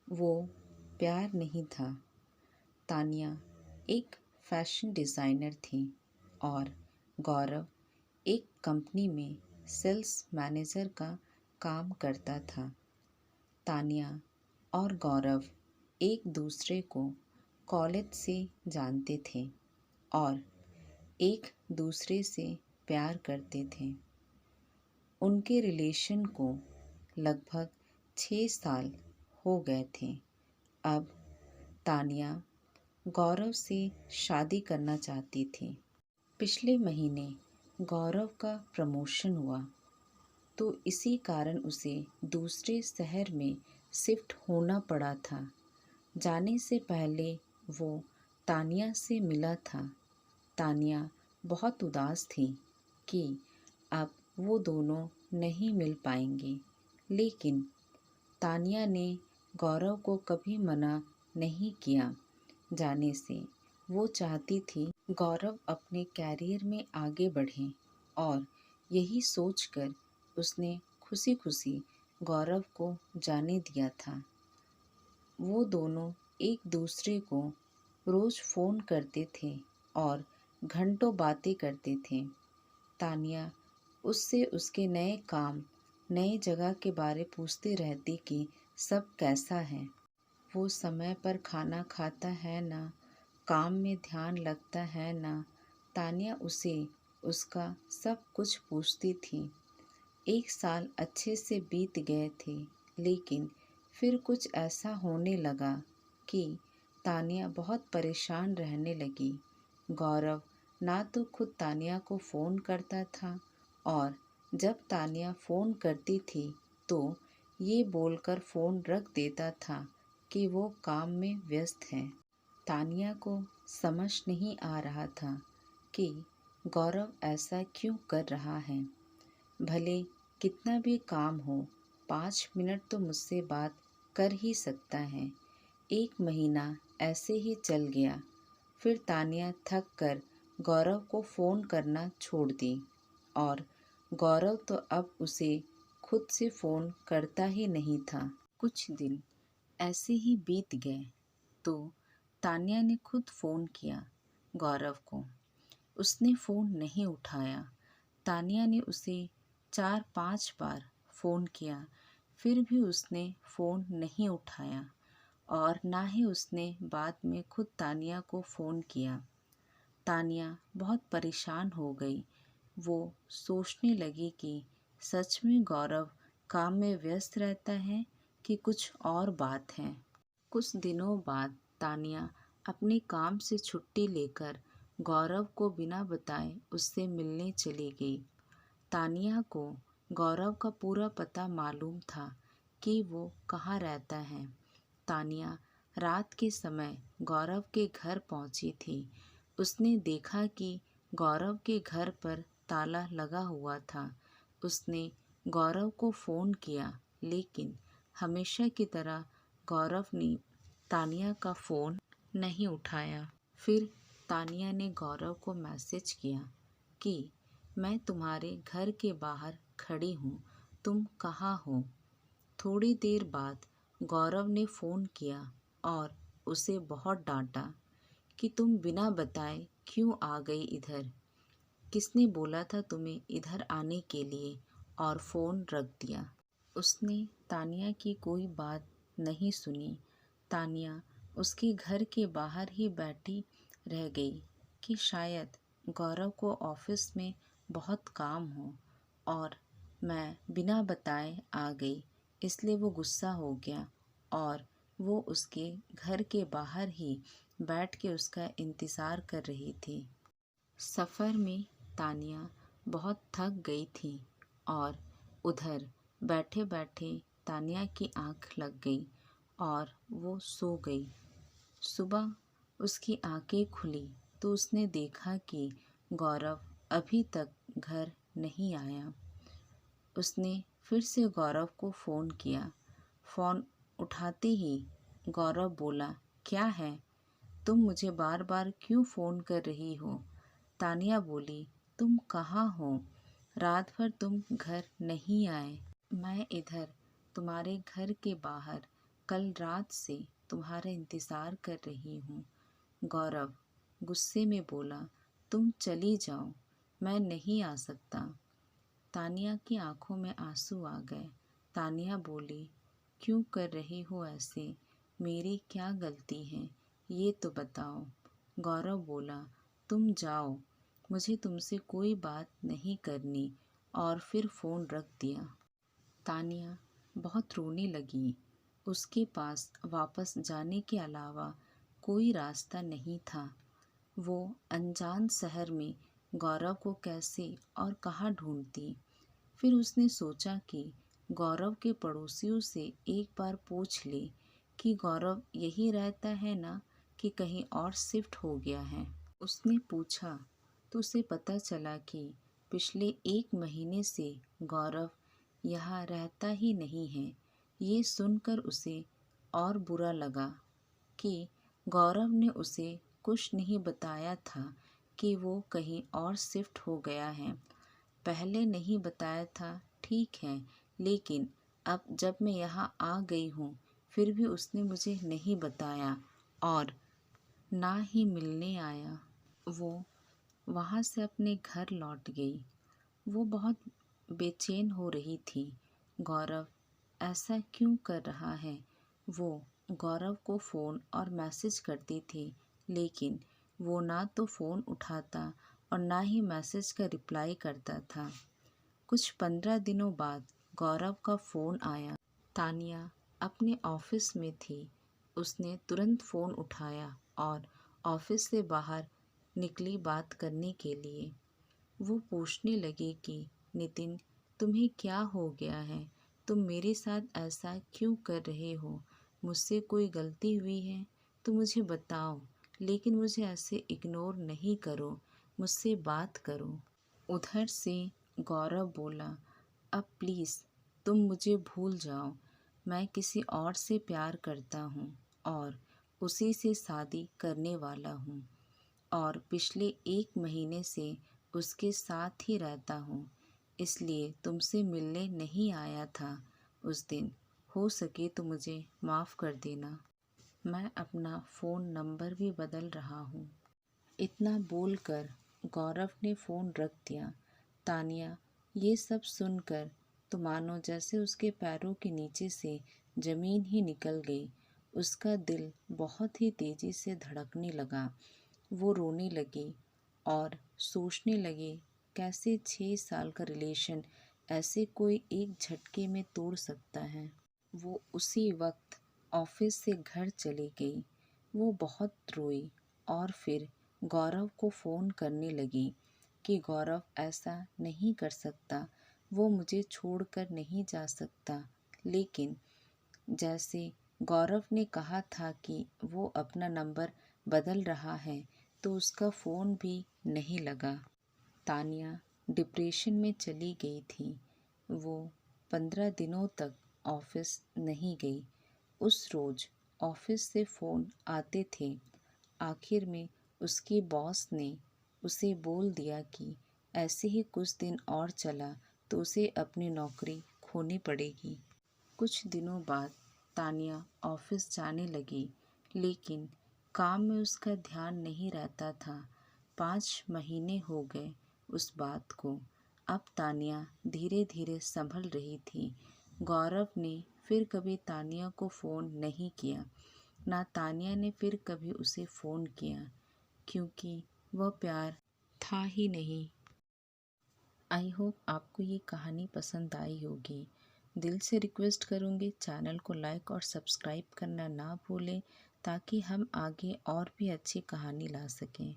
वो प्यार नहीं था। तानिया एक फैशन डिज़ाइनर थी और गौरव एक कंपनी में सेल्स मैनेजर का काम करता था। तानिया और गौरव एक दूसरे को कॉलेज से जानते थे और एक दूसरे से प्यार करते थे। उनके रिलेशन को लगभग 6 साल हो गए थे। अब तानिया गौरव से शादी करना चाहती थी। पिछले महीने गौरव का प्रमोशन हुआ तो इसी कारण उसे दूसरे शहर में शिफ्ट होना पड़ा था। जाने से पहले वो तानिया से मिला था। तानिया बहुत उदास थी कि अब वो दोनों नहीं मिल पाएंगे, लेकिन तानिया ने गौरव को कभी मना नहीं किया जाने से। वो चाहती थी गौरव अपने कैरियर में आगे बढ़े और यही सोचकर उसने खुशी खुशी गौरव को जाने दिया था। वो दोनों एक दूसरे को रोज़ फ़ोन करते थे और घंटों बातें करते थे। तानिया उससे उसके नए काम, नई जगह के बारे पूछती रहती कि सब कैसा है, वो समय पर खाना खाता है ना, काम में ध्यान लगता है ना। तानिया उसे उसका सब कुछ पूछती थी। 1 साल अच्छे से बीत गए थे, लेकिन फिर कुछ ऐसा होने लगा कि तानिया बहुत परेशान रहने लगी। गौरव ना तो खुद तानिया को फ़ोन करता था और जब तानिया फ़ोन करती थी तो ये बोलकर फ़ोन रख देता था कि वो काम में व्यस्त है। तानिया को समझ नहीं आ रहा था कि गौरव ऐसा क्यों कर रहा है। भले कितना भी काम हो, 5 मिनट तो मुझसे बात कर ही सकता है। 1 महीना ऐसे ही चल गया। फिर तानिया थक कर गौरव को फ़ोन करना छोड़ दी और गौरव तो अब उसे खुद से फ़ोन करता ही नहीं था। कुछ दिन ऐसे ही बीत गए तो तानिया ने खुद फ़ोन किया गौरव को। उसने फ़ोन नहीं उठाया। तानिया ने उसे 4-5 बार फ़ोन किया, फिर भी उसने फ़ोन नहीं उठाया और ना ही उसने बाद में खुद तानिया को फ़ोन किया। तानिया बहुत परेशान हो गई। वो सोचने लगी कि सच में गौरव काम में व्यस्त रहता है कि कुछ और बात है। कुछ दिनों बाद तानिया अपने काम से छुट्टी लेकर गौरव को बिना बताए उससे मिलने चली गई। तानिया को गौरव का पूरा पता मालूम था कि वो कहाँ रहता है। तानिया रात के समय गौरव के घर पहुंची थी। उसने देखा कि गौरव के घर पर ताला लगा हुआ था। उसने गौरव को फ़ोन किया, लेकिन हमेशा की तरह गौरव ने तानिया का फ़ोन नहीं उठाया। फिर तानिया ने गौरव को मैसेज किया कि मैं तुम्हारे घर के बाहर खड़ी हूँ, तुम कहाँ हो। थोड़ी देर बाद गौरव ने फ़ोन किया और उसे बहुत डांटा कि तुम बिना बताए क्यों आ गई इधर, किसने बोला था तुम्हें इधर आने के लिए, और फ़ोन रख दिया। उसने तानिया की कोई बात नहीं सुनी। तानिया उसके घर के बाहर ही बैठी रह गई कि शायद गौरव को ऑफिस में बहुत काम हो और मैं बिना बताए आ गई, इसलिए वो गुस्सा हो गया और वो उसके घर के बाहर ही बैठ के उसका इंतज़ार कर रही थी। सफ़र में तानिया बहुत थक गई थी और उधर बैठे बैठे तानिया की आँख लग गई और वो सो गई। सुबह उसकी आँखें खुली तो उसने देखा कि गौरव अभी तक घर नहीं आया। उसने फिर से गौरव को फ़ोन किया। फ़ोन उठाते ही गौरव बोला, क्या है, तुम मुझे बार बार क्यों फ़ोन कर रही हो। तानिया बोली, तुम कहाँ हो, रात भर तुम घर नहीं आए। मैं इधर तुम्हारे घर के बाहर कल रात से तुम्हारा इंतज़ार कर रही हूँ। गौरव गुस्से में बोला, तुम चली जाओ, मैं नहीं आ सकता। तानिया की आंखों में आंसू आ गए। तानिया बोली, क्यों कर रही हो ऐसे? मेरी क्या गलती है, ये तो बताओ। गौरव बोला, तुम जाओ, मुझे तुमसे कोई बात नहीं करनी, और फिर फ़ोन रख दिया। तानिया बहुत रोने लगी। उसके पास वापस जाने के अलावा कोई रास्ता नहीं था। वो अनजान शहर में गौरव को कैसे और कहाँ ढूंढती। फिर उसने सोचा कि गौरव के पड़ोसियों से एक बार पूछ ले कि गौरव यही रहता है ना, कि कहीं और शिफ्ट हो गया है। उसने पूछा तो उसे पता चला कि पिछले 1 महीने से गौरव यहाँ रहता ही नहीं है। ये सुनकर उसे और बुरा लगा कि गौरव ने उसे कुछ नहीं बताया था कि वो कहीं और शिफ्ट हो गया है। पहले नहीं बताया था, ठीक है, लेकिन अब जब मैं यहाँ आ गई हूँ फिर भी उसने मुझे नहीं बताया और ना ही मिलने आया। वो वहाँ से अपने घर लौट गई। वो बहुत बेचैन हो रही थी। गौरव ऐसा क्यों कर रहा है? वो गौरव को फ़ोन और मैसेज करती थी, लेकिन वो ना तो फ़ोन उठाता और ना ही मैसेज का रिप्लाई करता था। कुछ 15 दिनों बाद गौरव का फ़ोन आया। तानिया अपने ऑफिस में थी। उसने तुरंत फ़ोन उठाया और ऑफिस से बाहर निकली बात करने के लिए। वो पूछने लगी कि नितिन, तुम्हें क्या हो गया है? तुम मेरे साथ ऐसा क्यों कर रहे हो? मुझसे कोई गलती हुई है तो मुझे बताओ, लेकिन मुझे ऐसे इग्नोर नहीं करो, मुझसे बात करो। उधर से गौरव बोला, अब प्लीज़ तुम मुझे भूल जाओ। मैं किसी और से प्यार करता हूँ और उसी से शादी करने वाला हूँ, और पिछले 1 महीने से उसके साथ ही रहता हूँ, इसलिए तुमसे मिलने नहीं आया था उस दिन। हो सके तो मुझे माफ़ कर देना। मैं अपना फ़ोन नंबर भी बदल रहा हूँ। इतना बोलकर गौरव ने फ़ोन रख दिया। तानिया ये सब सुनकर तो मानो जैसे उसके पैरों के नीचे से ज़मीन ही निकल गई। उसका दिल बहुत ही तेज़ी से धड़कने लगा। वो रोने लगी और सोचने लगी, कैसे 6 साल का रिलेशन ऐसे कोई एक झटके में तोड़ सकता है। वो उसी वक्त ऑफिस से घर चली गई। वो बहुत रोई और फिर गौरव को फ़ोन करने लगी कि गौरव ऐसा नहीं कर सकता, वो मुझे छोड़कर नहीं जा सकता। लेकिन जैसे गौरव ने कहा था कि वो अपना नंबर बदल रहा है, तो उसका फ़ोन भी नहीं लगा। तानिया डिप्रेशन में चली गई थी। वो 15 दिनों तक ऑफिस नहीं गई। उस रोज़ ऑफिस से फ़ोन आते थे। आखिर में उसकी बॉस ने उसे बोल दिया कि ऐसे ही कुछ दिन और चला तो उसे अपनी नौकरी खोनी पड़ेगी। कुछ दिनों बाद तानिया ऑफिस जाने लगी, लेकिन काम में उसका ध्यान नहीं रहता था। 5 महीने हो गए उस बात को। अब तानिया धीरे धीरे संभल रही थी। गौरव ने फिर कभी तानिया को फ़ोन नहीं किया, ना तानिया ने फिर कभी उसे फ़ोन किया, क्योंकि वह प्यार था ही नहीं। आई होप आपको ये कहानी पसंद आई होगी। दिल से रिक्वेस्ट करूँगी, चैनल को लाइक और सब्सक्राइब करना ना भूलें, ताकि हम आगे और भी अच्छी कहानी ला सकें।